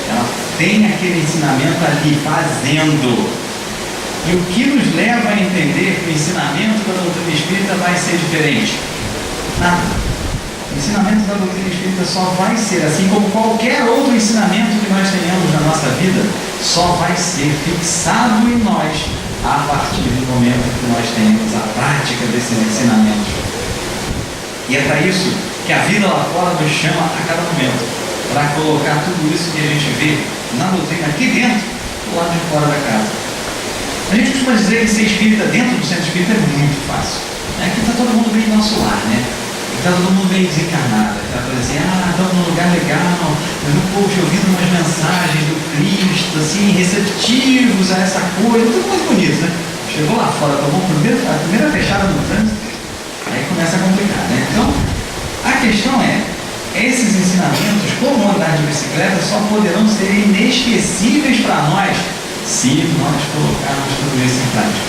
S1: Ela tem aquele ensinamento ali, fazendo. E o que nos leva a entender que o ensinamento da doutrina espírita vai ser diferente? Nada. O ensinamento da doutrina espírita só vai ser, assim como qualquer outro ensinamento que nós tenhamos na nossa vida, só vai ser fixado em nós a partir do momento que nós tenhamos a prática desses ensinamentos. E é para isso que a vida lá fora nos chama a cada momento, para colocar tudo isso que a gente vê na doutrina aqui dentro, do lado de fora da casa. A gente costuma dizer que ser espírita dentro do centro espírita é muito fácil. Aqui está todo mundo bem no nosso lar, né? Está todo mundo bem desencarnado. Está falando assim: estamos num lugar legal, poxa, ouvindo umas mensagens do Cristo, assim, receptivos a essa coisa, tudo muito bonito, né? Chegou lá fora, tomou a primeira fechada no trânsito, aí começa a complicar, né? Então, a questão é, esses ensinamentos, como andar de bicicleta, só poderão ser inesquecíveis para nós se nós colocarmos tudo isso em prática.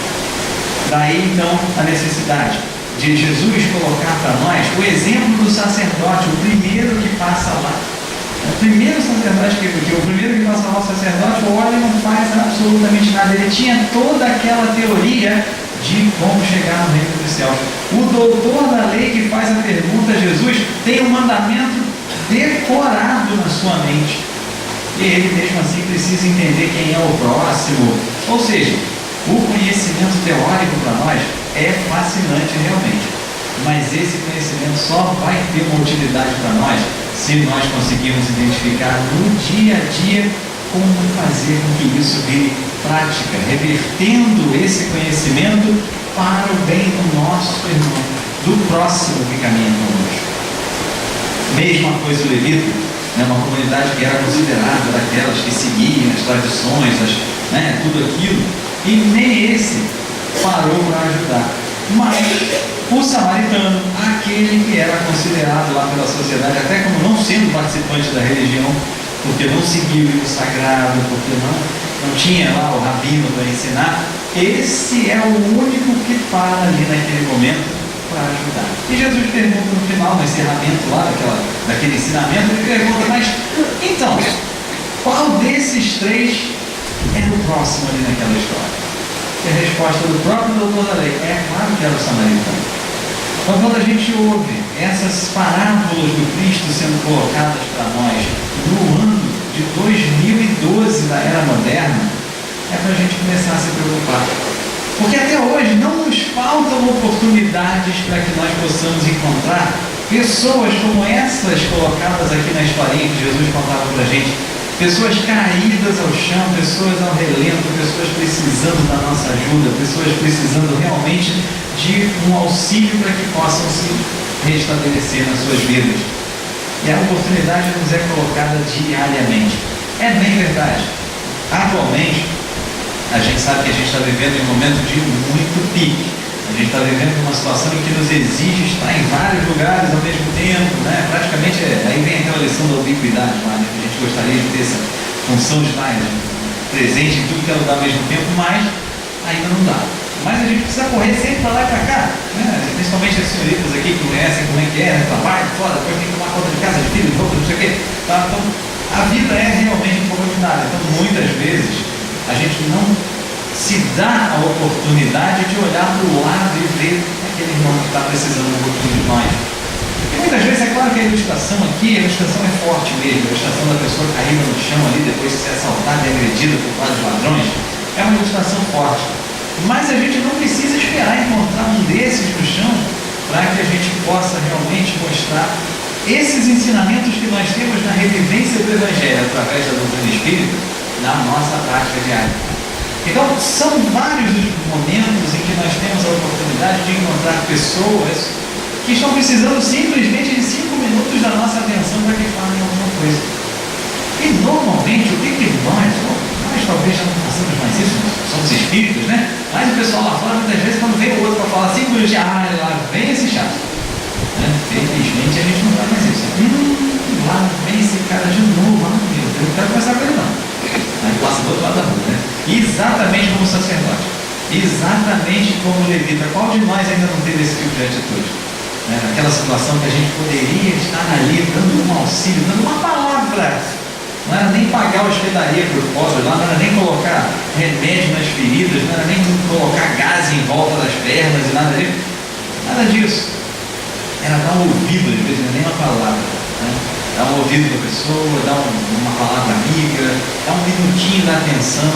S1: Daí, então, a necessidade de Jesus colocar para nós o exemplo do sacerdote, o primeiro que passa lá. O primeiro sacerdote o primeiro que passa lá, o sacerdote, olha e não faz absolutamente nada. Ele tinha toda aquela teoria de como chegar no reino dos céus. O doutor da lei que faz a pergunta a Jesus tem um mandamento decorado na sua mente. E ele mesmo assim precisa entender quem é o próximo. Ou seja, o conhecimento teórico para nós é fascinante realmente, mas esse conhecimento só vai ter uma utilidade para nós se nós conseguirmos identificar no dia a dia como fazer com que isso vire prática, revertendo esse conhecimento para o bem do nosso irmão, do próximo que caminha conosco. Mesma coisa o levita, né, uma comunidade que era considerada daquelas que seguiam as tradições, tudo aquilo, e nem esse parou para ajudar. Mas o samaritano, aquele que era considerado lá pela sociedade, até como não sendo participante da religião, porque não seguiu o sagrado, porque não tinha lá o rabino para ensinar, esse é o único que para ali naquele momento para ajudar. E Jesus pergunta no final, no encerramento lá daquele ensinamento, ele pergunta: mas então, qual desses três era o próximo ali naquela história? E a resposta do próprio doutor da lei é claro que era o samaritano. Então, quando a gente ouve essas parábolas do Cristo sendo colocadas para nós no ano de 2012 da era moderna, é para a gente começar a se preocupar. Porque até hoje não nos faltam oportunidades para que nós possamos encontrar pessoas como essas colocadas aqui na historinha que Jesus contava para a gente. Pessoas caídas ao chão, pessoas ao relento, pessoas precisando da nossa ajuda, pessoas precisando realmente de um auxílio para que possam se restabelecer nas suas vidas. E a oportunidade nos é colocada diariamente. É bem verdade. Atualmente, a gente sabe que a gente está vivendo em um momento de muito pique. A gente está vivendo uma situação em que nos exige estar em vários lugares ao mesmo tempo, né? Praticamente, aí vem aquela lição da ubiquidade, né? Que a gente gostaria de ter essa função de estar presente em tudo que é lugar ao mesmo tempo, mas ainda não dá. Mas a gente precisa correr sempre para lá e para cá, né? Principalmente as senhoritas aqui que conhecem como é que é, né? Trabalho fora, depois tem que tomar conta de casa, de filho, de roupa, não sei o quê. Tá? Então, a vida é realmente um pouco agitada. Então, muitas vezes, a gente não se dá a oportunidade de olhar para o lado e ver aquele irmão que está precisando um pouquinho de nós. E muitas vezes, é claro que a ilustração aqui, a ilustração é forte mesmo, a ilustração da pessoa caída no chão ali, depois de ser assaltada e agredida por vários ladrões, é uma ilustração forte. Mas a gente não precisa esperar encontrar um desses no chão para que a gente possa realmente mostrar esses ensinamentos que nós temos na revivência do Evangelho através da doutrina espírita na nossa prática diária. Então, são vários os momentos em que nós temos a oportunidade de encontrar pessoas que estão precisando simplesmente de 5 minutos da nossa atenção para que falem alguma coisa. E normalmente, o que nós talvez já não façamos mais isso, somos espíritos, né? Mas o pessoal lá fora, muitas vezes, quando vem o outro para falar 5 minutos, lá vem esse chato. Né? Felizmente, a gente não faz mais isso. Lá vem esse cara de novo. Meu Deus, eu não quero conversar com ele, não. Aí passa do outro lado da rua, né? Exatamente como sacerdote, exatamente como levita. Qual de nós ainda não teve esse tipo de atitude? Né? Naquela situação que a gente poderia estar ali dando um auxílio, dando uma palavra. Não era nem pagar a hospedaria para o pobre lá, não era nem colocar remédio nas feridas, não era nem colocar gás em volta das pernas e nada disso. Era dar um ouvido, às vezes, não é nem uma palavra. Né? Dar um ouvido para a pessoa, dar uma palavra amiga, dar um minutinho da atenção.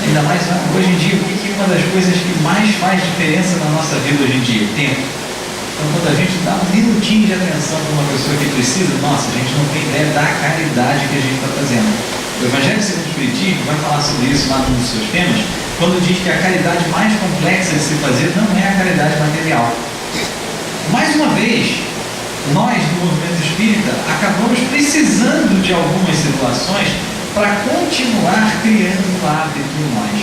S1: Ainda mais hoje em dia, o que é uma das coisas que mais faz diferença na nossa vida hoje em dia? Tempo. Então, quando a gente dá um minutinho de atenção para uma pessoa que precisa, nossa, a gente não tem ideia da caridade que a gente está fazendo. O Evangelho segundo o Espiritismo vai falar sobre isso lá num dos seus temas, quando diz que a caridade mais complexa de se fazer não é a caridade material. Mais uma vez, nós do movimento espírita acabamos precisando de algumas situações para continuar criando um hábito em nós.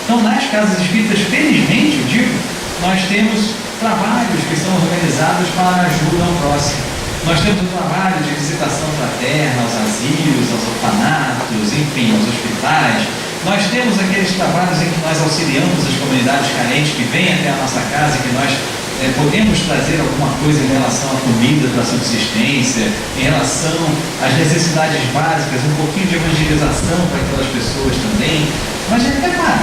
S1: Então, nas casas espíritas, felizmente, eu digo, nós temos trabalhos que são organizados para ajuda ao próximo. Nós temos um trabalho de visitação fraterna aos asilos, aos orfanatos, enfim, aos hospitais. Nós temos aqueles trabalhos em que nós auxiliamos as comunidades carentes que vêm até a nossa casa e que nós podemos trazer alguma coisa em relação à comida para a subsistência, em relação às necessidades básicas, um pouquinho de evangelização para aquelas pessoas também. Mas repara,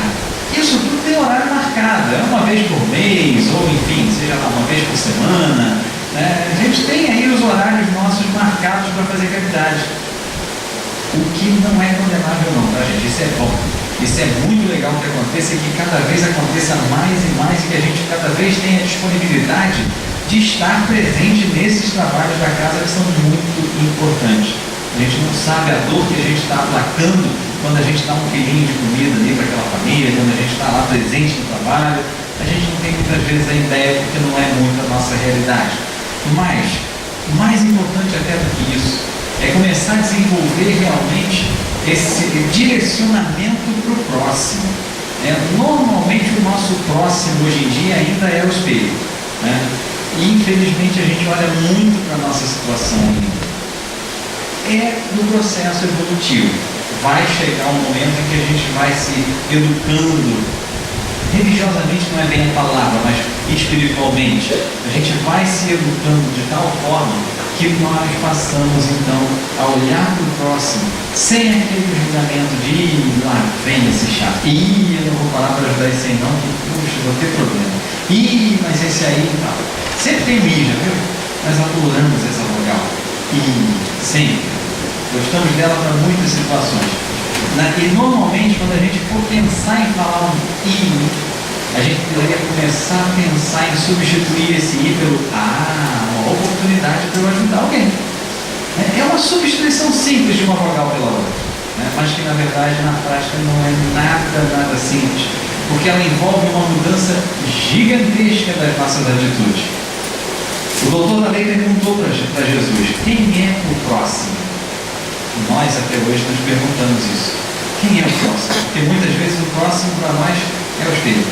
S1: isso tudo tem horário marcado, é uma vez por mês, ou enfim, seja lá uma vez por semana. Né? A gente tem aí os horários nossos marcados para fazer caridade. O que não é condenável não, tá, gente? Isso é bom. Isso é muito legal que aconteça e que cada vez aconteça mais e mais e que a gente cada vez tenha disponibilidade de estar presente nesses trabalhos da casa que são muito importantes. A gente não sabe a dor que a gente está aplacando quando a gente dá um quilinho de comida ali para aquela família, quando a gente está lá presente no trabalho. A gente não tem muitas vezes a ideia porque não é muito a nossa realidade. Mas, mais importante até do que isso, é começar a desenvolver realmente esse direcionamento para o próximo. Normalmente o nosso próximo hoje em dia ainda é o espelho. Né? E infelizmente a gente olha muito para a nossa situação ainda. É no processo evolutivo. Vai chegar um momento em que a gente vai se educando, religiosamente não é bem a palavra, mas espiritualmente. A gente vai se educando de tal forma que nós passamos então a olhar para o próximo sem aquele julgamento de lá vem esse chato, eu não vou parar para ajudar esse aí não, que puxa, vou ter problema, mas esse aí e tal. Sempre tem o já viu? Nós adoramos essa vogal, sempre gostamos dela para muitas situações. E normalmente, quando a gente for pensar em falar um I, a gente deveria começar a pensar em substituir esse I pelo uma oportunidade para eu ajudar alguém. É uma substituição simples de uma vogal pela outra, né? Mas que na verdade na prática não é nada simples, porque ela envolve uma mudança gigantesca das nossas atitudes. O doutor da lei perguntou para Jesus: quem é o próximo? Nós até hoje nos perguntamos isso. Quem é o próximo? Porque muitas vezes o próximo para nós é o espelho,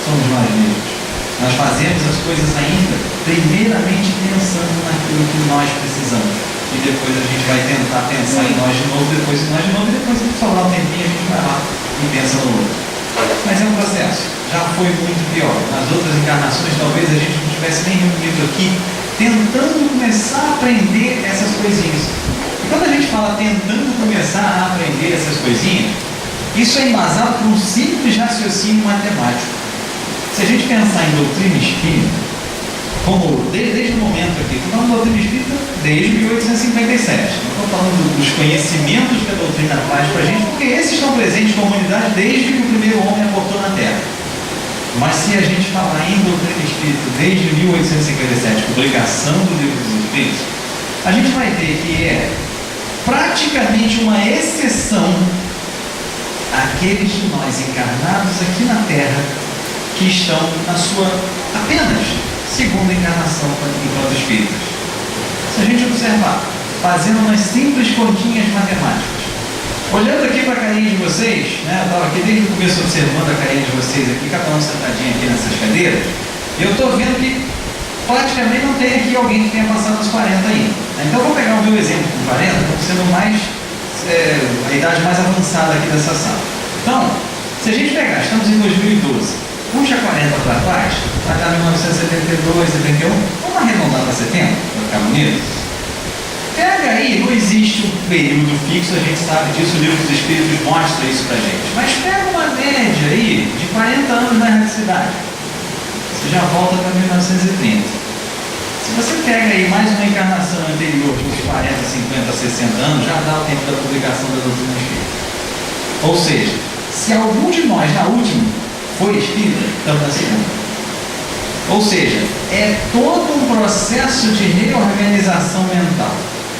S1: somos nós mesmos. Nós fazemos as coisas ainda primeiramente pensando naquilo que nós precisamos, e depois a gente vai tentar pensar em nós de novo, depois em nós de novo, e depois que sobrar um tempinho a gente vai lá e pensa no outro. Mas é um processo, já foi muito pior. Nas outras encarnações talvez a gente não tivesse nem reunido aqui tentando começar a aprender essas coisinhas. E quando a gente fala tentando começar a aprender essas coisinhas, isso é embasado por um simples raciocínio matemático. Se a gente pensar em doutrina espírita, como desde o momento aqui, estou falando de doutrina espírita desde 1857. Não estou falando dos conhecimentos que a doutrina traz para a gente, porque esses estão presentes com a humanidade desde que o primeiro homem aportou na Terra. Mas se a gente falar em doutrina espírita desde 1857, publicação do Livro dos Espíritos, a gente vai ver que é praticamente uma exceção aqueles de nós encarnados aqui na Terra que estão na sua apenas segunda encarnação enquanto espíritas. Se a gente observar, fazendo umas simples continhas matemáticas, olhando aqui para a carinha de vocês, né, eu estava aqui desde o começo observando a carinha de vocês aqui, cada um sentadinho aqui nessas cadeiras, e eu estou vendo que praticamente não tem aqui alguém que tenha passado os 40 ainda. Então eu vou pegar o meu exemplo com 40, como sendo a idade mais avançada aqui dessa sala. Então, se a gente pegar, estamos em 2012, puxa 40 para trás, para cá 1972, 71, vamos arredondar para 70, para ficar bonito? Pega aí, não existe um período fixo, a gente sabe disso, o Livro dos Espíritos mostra isso para a gente. Mas pega uma média aí de 40 anos na erraticidade. Você já volta para 1930. Se você pega aí mais uma encarnação anterior, de 40, 50, 60 anos, já dá o tempo da publicação da doutrina espírita. Ou seja, se algum de nós, na última, foi espírita, estamos na segunda. Ou seja, é todo um processo de reorganização mental.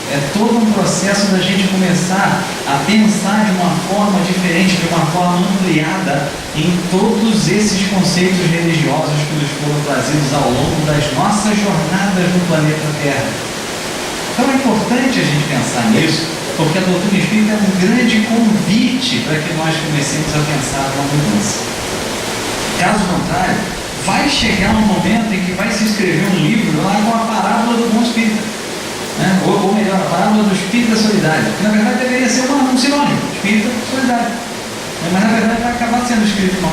S1: É todo um processo da gente começar a pensar de uma forma diferente, de uma forma ampliada em todos esses conceitos religiosos que nos foram trazidos ao longo das nossas jornadas no planeta Terra. Então é importante a gente pensar nisso, porque a doutrina espírita é um grande convite para que nós comecemos a pensar numa mudança. Caso contrário, vai chegar um momento em que vai se escrever um livro lá com a parábola do bom espírita. Né? Ou melhor, a parábola do espírita solidário, que na verdade deveria ser um sinônimo, espírita solidário. Mas na verdade vai acabar sendo escrito uma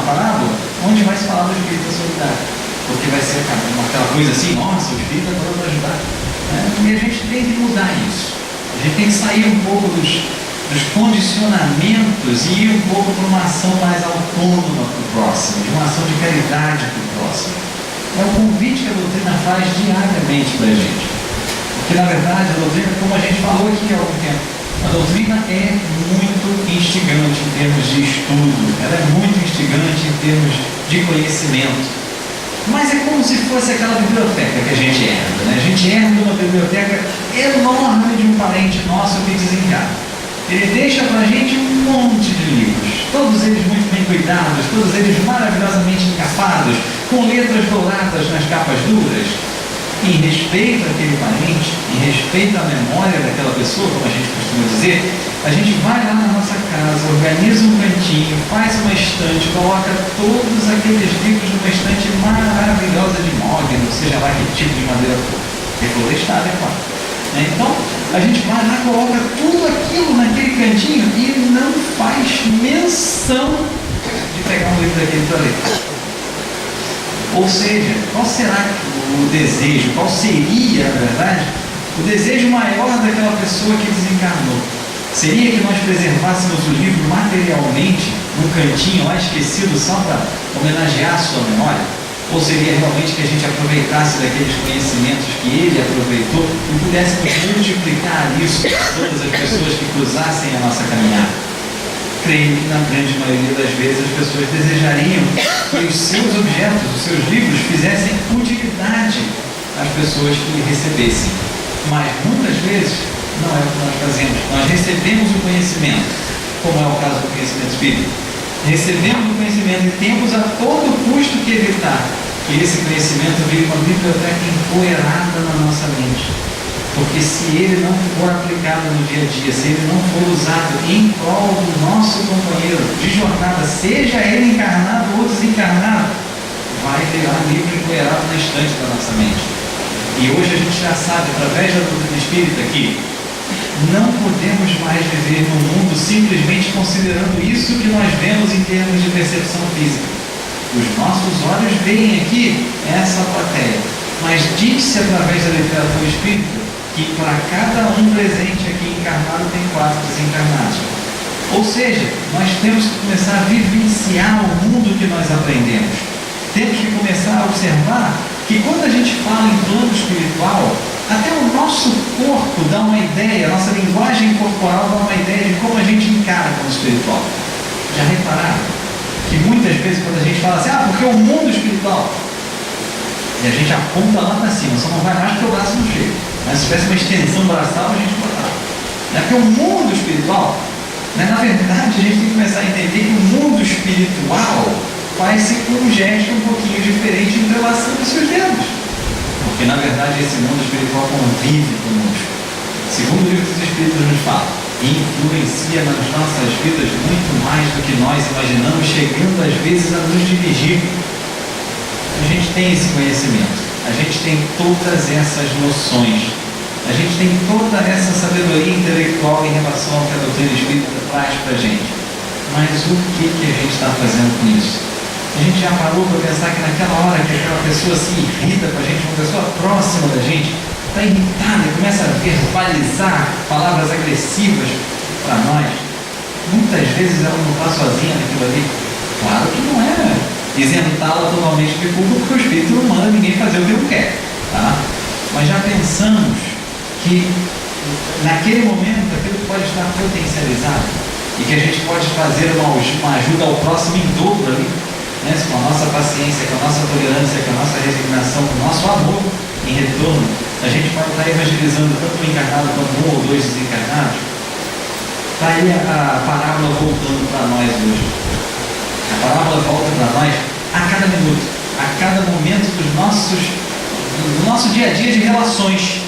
S1: parábola onde vai se falar do espírita solidário. Porque vai ser aquela coisa assim, nossa, o espírita agora vai ajudar. Né? E a gente tem que mudar isso. A gente tem que sair um pouco dos condicionamentos e ir um pouco para uma ação mais autônoma para o próximo, de uma ação de caridade para o próximo. É um convite que a doutrina faz diariamente para a gente. Porque na verdade a doutrina, como a gente falou aqui há algum tempo, a doutrina é muito instigante em termos de estudo, ela é muito instigante em termos de conhecimento. Mas é como se fosse aquela biblioteca que a gente herda, né? A gente herda uma biblioteca enorme de um parente nosso que desencarna. Ele deixa para a gente um monte de livros, todos eles muito bem cuidados, todos eles maravilhosamente encapados, com letras douradas nas capas duras. Em respeito àquele parente, em respeito à memória daquela pessoa, como a gente costuma dizer, a gente vai lá na nossa casa, organiza um cantinho, faz uma estante, coloca todos aqueles livros numa estante maravilhosa de mogno, seja lá que tipo de madeira for, reflorestada, é claro. Então, a gente vai lá, coloca tudo aquilo naquele cantinho e não faz menção de pegar um livro daquele para ler. Ou seja, qual será o desejo, qual seria, na verdade, o desejo maior daquela pessoa que desencarnou? Seria que nós preservássemos o livro materialmente, num cantinho lá esquecido, só para homenagear a sua memória? Ou seria realmente que a gente aproveitasse daqueles conhecimentos que ele aproveitou e pudéssemos multiplicar isso para todas as pessoas que cruzassem a nossa caminhada? Creio que na grande maioria das vezes as pessoas desejariam que os seus objetos, os seus livros, fizessem utilidade às pessoas que recebessem. Mas muitas vezes não é o que nós fazemos. Nós recebemos o conhecimento, como é o caso do conhecimento espírita. Recebemos o conhecimento e temos a todo custo que evitar que esse conhecimento vire uma biblioteca empoeirada na nossa mente. Porque se ele não for aplicado no dia a dia, se ele não for usado em prol do nosso companheiro de jornada, seja ele encarnado ou desencarnado, vai virar livro empoeirado na estante da nossa mente. E hoje a gente já sabe, através da doutrina espírita, que não podemos mais viver no mundo simplesmente considerando isso que nós vemos em termos de percepção física. Os nossos olhos veem aqui essa plateia, mas diz-se através da literatura espírita que para cada um presente aqui encarnado tem 4 desencarnados. Ou seja, nós temos que começar a vivenciar o mundo que nós aprendemos. Temos que começar a observar que quando a gente fala em plano espiritual, até o nosso corpo dá uma ideia, a nossa linguagem corporal dá uma ideia de como a gente encara o espiritual. Já repararam que muitas vezes quando a gente fala assim, porque o mundo espiritual, e a gente aponta lá para cima, só não vai mais porque o braço não chega. Mas se tivesse uma extensão braçal, a gente botava. Porque o mundo espiritual, na verdade, a gente tem que começar a entender que o mundo espiritual faz-se com um gesto um pouquinho diferente entrelaçando os seus dedos. Porque, na verdade, esse mundo espiritual convive conosco. Segundo o livro dos Espíritos nos fala, influencia nas nossas vidas muito mais do que nós imaginamos, chegando às vezes a nos dirigir. A gente tem esse conhecimento, a gente tem todas essas noções, a gente tem toda essa sabedoria intelectual em relação ao que a doutrina espírita traz para a gente. Mas o que a gente está fazendo com isso? A gente já parou para pensar que naquela hora que aquela pessoa se irrita com a gente, uma pessoa próxima da gente, está irritada e começa a verbalizar palavras agressivas para nós, muitas vezes ela não está sozinha naquilo ali. Claro que não é isentá-la totalmente de culpa, porque o Espírito não manda ninguém fazer o que não quer. Tá? Mas já pensamos que naquele momento aquilo pode estar potencializado e que a gente pode fazer uma ajuda ao próximo em dobro ali, né? Com a nossa paciência, com a nossa tolerância, com a nossa resignação, com o nosso amor em retorno, a gente pode estar evangelizando tanto o encarnado quanto 1 ou 2 desencarnados. Está aí a parábola voltando para nós hoje. A parábola volta para nós a cada minuto, a cada momento do nosso dia a dia de relações,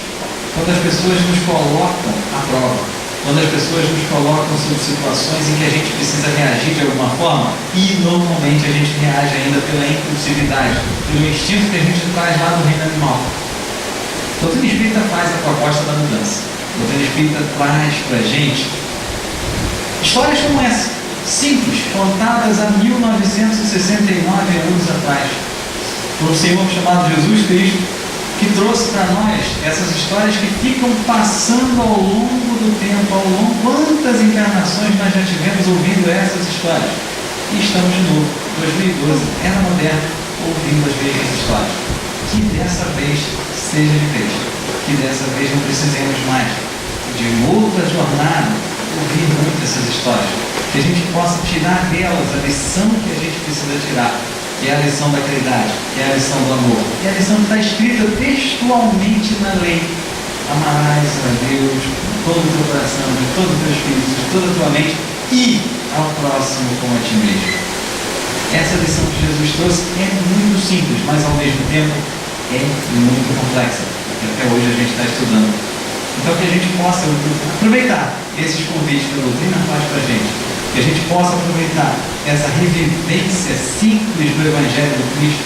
S1: quando as pessoas nos colocam à prova, quando as pessoas nos colocam sob situações em que a gente precisa reagir de alguma forma, e normalmente a gente reage ainda pela impulsividade, pelo instinto que a gente traz lá do reino animal. A doutrina espírita faz a proposta da mudança. A doutrina espírita traz para a gente histórias como essa, simples, contadas há 1969 anos atrás, por um Senhor chamado Jesus Cristo, que trouxe para nós essas histórias que ficam passando ao longo do tempo, quantas encarnações nós já tivemos ouvindo essas histórias. E estamos de novo, 2012, era moderna, ouvindo as mesmas histórias. Que dessa vez seja diferente, que dessa vez não precisemos mais de outra jornada, ouvir muito essas histórias, que a gente possa tirar delas a lição que a gente precisa tirar, que é a lição da caridade, que é a lição do amor, que é a lição que está escrita textualmente na lei. Amarás a Deus com todo o teu coração, com todo o teu espírito, com toda a tua mente e ao próximo como a ti mesmo. Essa lição que Jesus trouxe é muito simples, mas ao mesmo tempo é muito complexa, que até hoje a gente está estudando. Então que a gente possa aproveitar esses convites que a doutrina faz para a gente, que a gente possa aproveitar essa revivência simples do Evangelho do Cristo